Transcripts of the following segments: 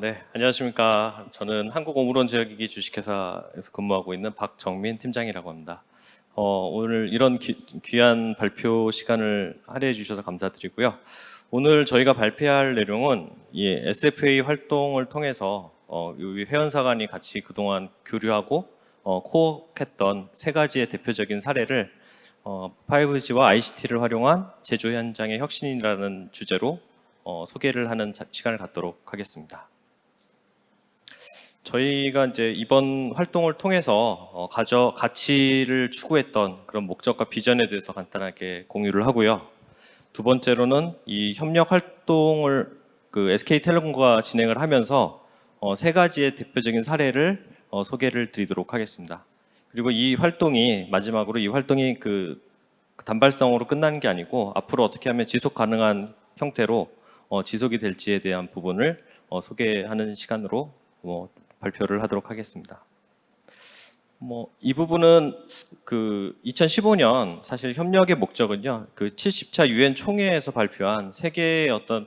네, 안녕하십니까. 저는 한국오므론제약기기 주식회사에서 근무하고 있는 박정민 팀장이라고 합니다. 오늘 이런 귀한 발표 시간을 할애해 주셔서 감사드리고요. 오늘 저희가 발표할 내용은 이 SFA 활동을 통해서 이 회원사 간이 같이 그동안 교류하고 코어했던 세 가지의 대표적인 사례를 5G와 ICT를 활용한 제조 현장의 혁신이라는 주제로 소개를 하는 시간을 갖도록 하겠습니다. 저희가 이제 이번 활동을 통해서 가치를 추구했던 그런 목적과 비전에 대해서 간단하게 공유를 하고요. 두 번째로는 이 협력 활동을 SK텔레콤과 진행을 하면서 세 가지의 대표적인 사례를 소개를 드리도록 하겠습니다. 그리고 이 활동이 마지막으로 이 활동이 단발성으로 끝나는 게 아니고 앞으로 어떻게 하면 지속 가능한 형태로 지속이 될지에 대한 부분을 소개하는 시간으로 발표를 하도록 하겠습니다. 이 부분은 2015년 사실 협력의 목적은요, 70차 유엔 총회에서 발표한 세계의 어떤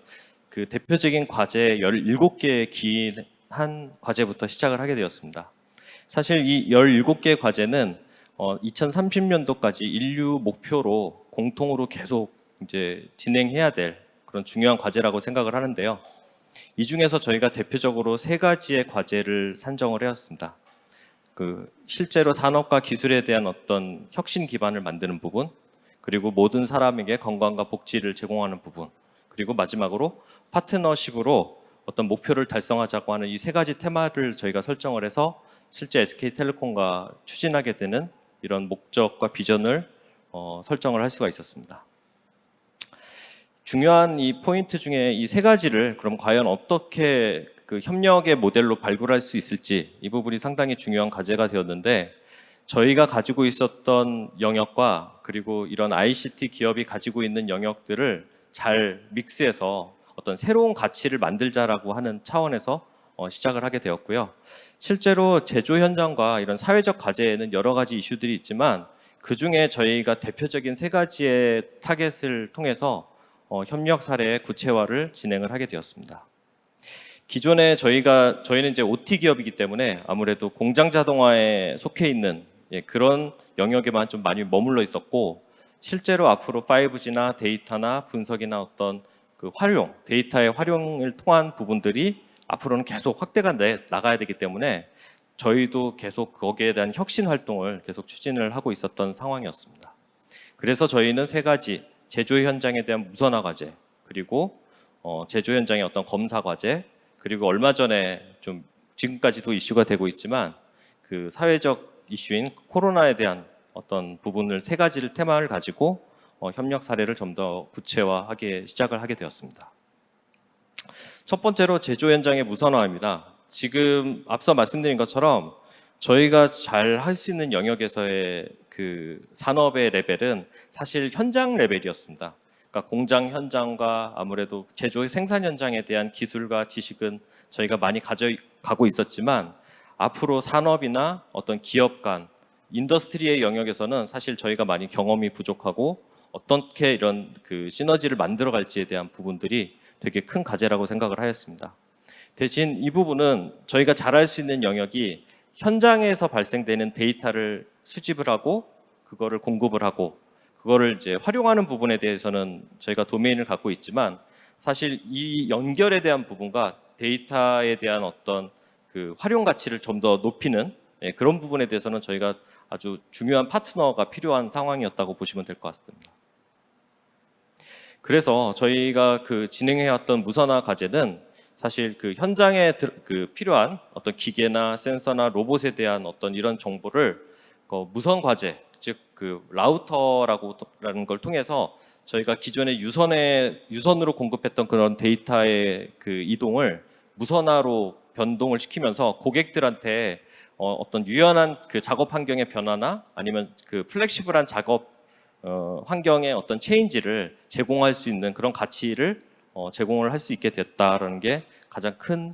대표적인 과제 17개에 기인한 과제부터 시작을 하게 되었습니다. 사실 이 17개 과제는 2030년도까지 인류 목표로 공통으로 계속 이제 진행해야 될 그런 중요한 과제라고 생각을 하는데요. 이 중에서 저희가 대표적으로 세 가지의 과제를 산정을 해왔습니다. 실제로 산업과 기술에 대한 어떤 혁신 기반을 만드는 부분, 그리고 모든 사람에게 건강과 복지를 제공하는 부분, 그리고 마지막으로 파트너십으로 어떤 목표를 달성하자고 하는 이 세 가지 테마를 저희가 설정을 해서 실제 SK텔레콤과 추진하게 되는 이런 목적과 비전을 설정을 할 수가 있었습니다. 중요한 이 포인트 중에 이 세 가지를 그럼 과연 어떻게 협력의 모델로 발굴할 수 있을지, 이 부분이 상당히 중요한 과제가 되었는데, 저희가 가지고 있었던 영역과 그리고 이런 ICT 기업이 가지고 있는 영역들을 잘 믹스해서 어떤 새로운 가치를 만들자라고 하는 차원에서 시작을 하게 되었고요. 실제로 제조 현장과 이런 사회적 과제에는 여러 가지 이슈들이 있지만, 그 중에 저희가 대표적인 세 가지의 타겟을 통해서 협력 사례의 구체화를 진행을 하게 되었습니다. 기존에 저희는 이제 OT 기업이기 때문에 아무래도 공장 자동화에 속해 있는 그런 영역에만 좀 많이 머물러 있었고, 실제로 앞으로 5G나 데이터나 분석이나 어떤 데이터의 활용을 통한 부분들이 앞으로는 계속 확대가 나가야 되기 때문에 저희도 계속 거기에 대한 혁신 활동을 계속 추진을 하고 있었던 상황이었습니다. 그래서 저희는 세 가지, 제조 현장에 대한 무선화 과제, 그리고 제조 현장의 어떤 검사 과제, 그리고 얼마 전에 좀 지금까지도 이슈가 되고 있지만 사회적 이슈인 코로나에 대한 어떤 부분을 세 가지를 테마를 가지고 협력 사례를 좀 더 구체화하게 시작을 하게 되었습니다. 첫 번째로 제조 현장의 무선화입니다. 지금 앞서 말씀드린 것처럼 저희가 잘 할 수 있는 영역에서의 산업의 레벨은 사실 현장 레벨이었습니다. 그러니까 공장 현장과 아무래도 제조 생산 현장에 대한 기술과 지식은 저희가 많이 가져가고 있었지만, 앞으로 산업이나 어떤 기업 간, 인더스트리의 영역에서는 사실 저희가 많이 경험이 부족하고 어떻게 이런 시너지를 만들어 갈지에 대한 부분들이 되게 큰 과제라고 생각을 하였습니다. 대신 이 부분은 저희가 잘할 수 있는 영역이 현장에서 발생되는 데이터를 수집을 하고 그거를 공급을 하고 그거를 이제 활용하는 부분에 대해서는 저희가 도메인을 갖고 있지만, 사실 이 연결에 대한 부분과 데이터에 대한 어떤 활용 가치를 좀 더 높이는 그런 부분에 대해서는 저희가 아주 중요한 파트너가 필요한 상황이었다고 보시면 될 것 같습니다. 그래서 저희가 진행해왔던 무선화 과제는 사실 현장에 필요한 어떤 기계나 센서나 로봇에 대한 어떤 이런 정보를 무선 과제, 즉 라우터라는 걸 통해서 저희가 기존에 유선으로 공급했던 그런 데이터의 이동을 무선화로 변동을 시키면서 고객들한테 어떤 유연한 작업 환경의 변화나 아니면 플렉시블한 작업 환경의 어떤 체인지를 제공할 수 있는 그런 가치를 제공을 할 수 있게 됐다라는 게 가장 큰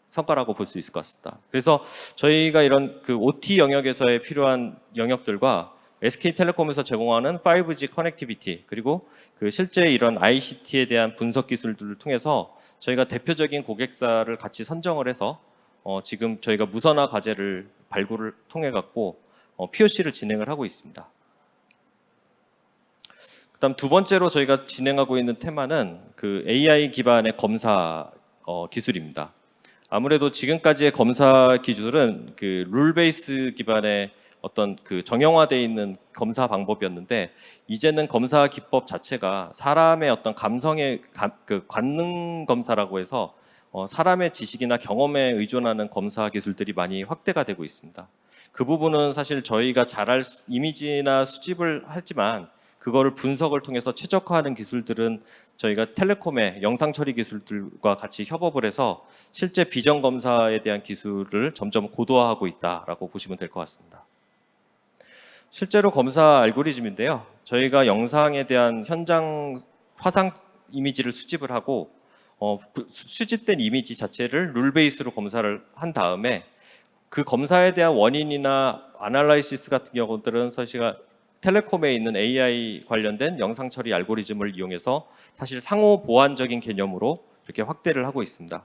성과라고 볼 수 있을 것 같습니다. 그래서 저희가 이런 OT 영역에서의 필요한 영역들과 SK텔레콤에서 제공하는 5G 커넥티비티 그리고 그 실제 이런 ICT에 대한 분석 기술들을 통해서 저희가 대표적인 고객사를 같이 선정을 해서 지금 저희가 무선화 과제를 발굴을 통해 갖고 POC를 진행을 하고 있습니다. 그다음 두 번째로 저희가 진행하고 있는 테마는 그 AI 기반의 검사 기술입니다. 아무래도 지금까지의 검사 기술은 그 룰 베이스 기반의 어떤 그 정형화되어 있는 검사 방법이었는데 이제는 검사 기법 자체가 사람의 어떤 감성의 그 관능 검사라고 해서 사람의 지식이나 경험에 의존하는 검사 기술들이 많이 확대가 되고 있습니다. 그 부분은 사실 저희가 잘할 이미지나 수집을 하지만 그거를 분석을 통해서 최적화하는 기술들은 저희가 텔레콤의 영상 처리 기술들과 같이 협업을 해서 실제 비전 검사에 대한 기술을 점점 고도화하고 있다라고 보시면 될 것 같습니다. 실제로 검사 알고리즘인데요. 저희가 영상에 대한 현장 화상 이미지를 수집을 하고 수집된 이미지 자체를 룰 베이스로 검사를 한 다음에 그 검사에 대한 원인이나 아날라이시스 같은 경우들은 사실 텔레콤에 있는 AI 관련된 영상 처리 알고리즘을 이용해서 사실 상호 보완적인 개념으로 이렇게 확대를 하고 있습니다.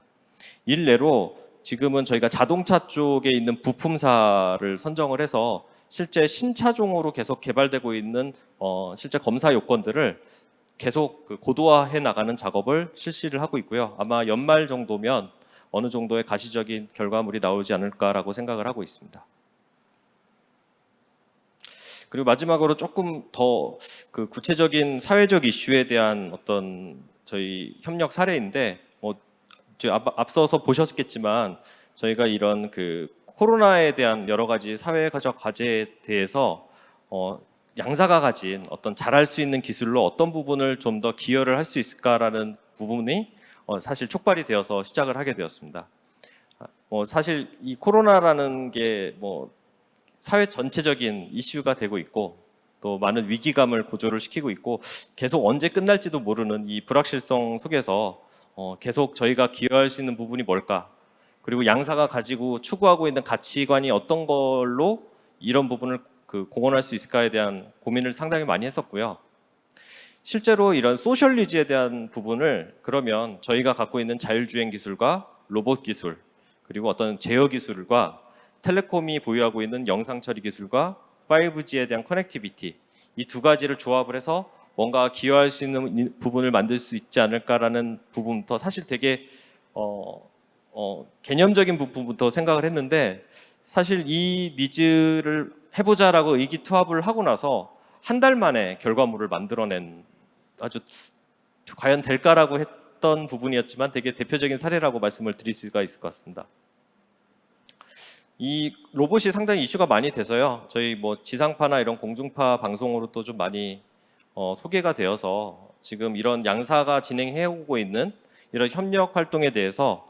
일례로 지금은 저희가 자동차 쪽에 있는 부품사를 선정을 해서 실제 신차종으로 계속 개발되고 있는 실제 검사 요건들을 계속 고도화해 나가는 작업을 실시를 하고 있고요. 아마 연말 정도면 어느 정도의 가시적인 결과물이 나오지 않을까라고 생각을 하고 있습니다. 그리고 마지막으로 조금 더 그 구체적인 사회적 이슈에 대한 어떤 저희 협력 사례인데 앞서서 보셨겠지만 저희가 이런 그 코로나에 대한 여러 가지 사회적 과제에 대해서 양사가 가진 어떤 잘할 수 있는 기술로 어떤 부분을 좀 더 기여를 할 수 있을까라는 부분이 사실 촉발이 되어서 시작을 하게 되었습니다. 사실 이 코로나라는 게 사회 전체적인 이슈가 되고 있고 또 많은 위기감을 고조를 시키고 있고 계속 언제 끝날지도 모르는 이 불확실성 속에서 계속 저희가 기여할 수 있는 부분이 뭘까? 그리고 양사가 가지고 추구하고 있는 가치관이 어떤 걸로 이런 부분을 공헌할 수 있을까에 대한 고민을 상당히 많이 했었고요. 실제로 이런 소셜 니즈에 대한 부분을 그러면 저희가 갖고 있는 자율주행 기술과 로봇 기술 그리고 어떤 제어 기술과 텔레콤이 보유하고 있는 영상 처리 기술과 5G에 대한 커넥티비티 이 두 가지를 조합을 해서 뭔가 기여할 수 있는 부분을 만들 수 있지 않을까라는 부분부터 사실 되게 개념적인 부분부터 생각을 했는데 사실 이 니즈를 해보자라고 의기투합을 하고 나서 한 달 만에 결과물을 만들어낸 아주 과연 될까라고 했던 부분이었지만 되게 대표적인 사례라고 말씀을 드릴 수가 있을 것 같습니다. 이 로봇이 상당히 이슈가 많이 돼서요. 저희 지상파나 이런 공중파 방송으로도 좀 많이 소개가 되어서 지금 이런 양사가 진행해오고 있는 이런 협력 활동에 대해서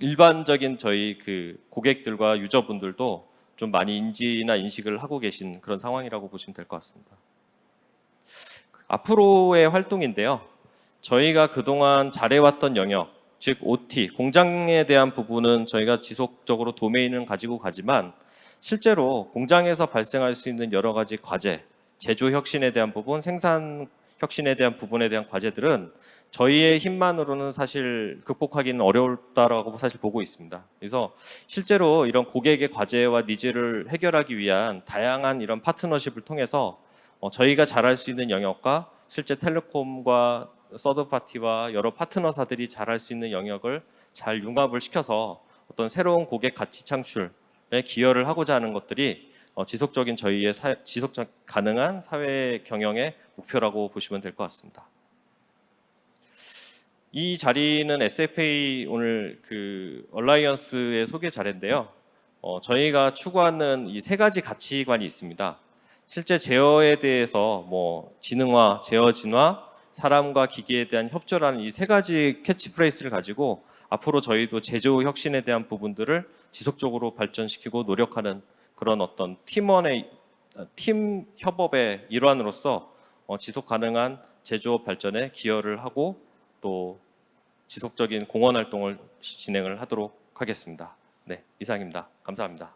일반적인 저희 그 고객들과 유저분들도 좀 많이 인지나 인식을 하고 계신 그런 상황이라고 보시면 될 것 같습니다. 앞으로의 활동인데요. 저희가 그동안 잘해왔던 영역, 즉 OT, 공장에 대한 부분은 저희가 지속적으로 도메인을 가지고 가지만 실제로 공장에서 발생할 수 있는 여러 가지 과제, 제조 혁신에 대한 부분, 생산 혁신에 대한 부분에 대한 과제들은 저희의 힘만으로는 사실 극복하기는 어렵다라고 사실 보고 있습니다. 그래서 실제로 이런 고객의 과제와 니즈를 해결하기 위한 다양한 이런 파트너십을 통해서 저희가 잘할 수 있는 영역과 실제 텔레콤과 서드파티와 여러 파트너사들이 잘할 수 있는 영역을 잘 융합을 시켜서 어떤 새로운 고객 가치 창출에 기여를 하고자 하는 것들이 지속적인 저희의 지속 가능한 사회 경영의 목표라고 보시면 될 것 같습니다. 이 자리는 SFA 오늘 그 얼라이언스의 소개 자리인데요. 저희가 추구하는 이 세 가지 가치관이 있습니다. 실제 제어에 대해서 지능화, 제어 진화, 사람과 기계에 대한 협조라는 이 세 가지 캐치프레이즈를 가지고 앞으로 저희도 제조 혁신에 대한 부분들을 지속적으로 발전시키고 노력하는 그런 어떤 팀 협업의 일환으로서 지속 가능한 제조업 발전에 기여를 하고 또 지속적인 공헌 활동을 진행을 하도록 하겠습니다. 네, 이상입니다. 감사합니다.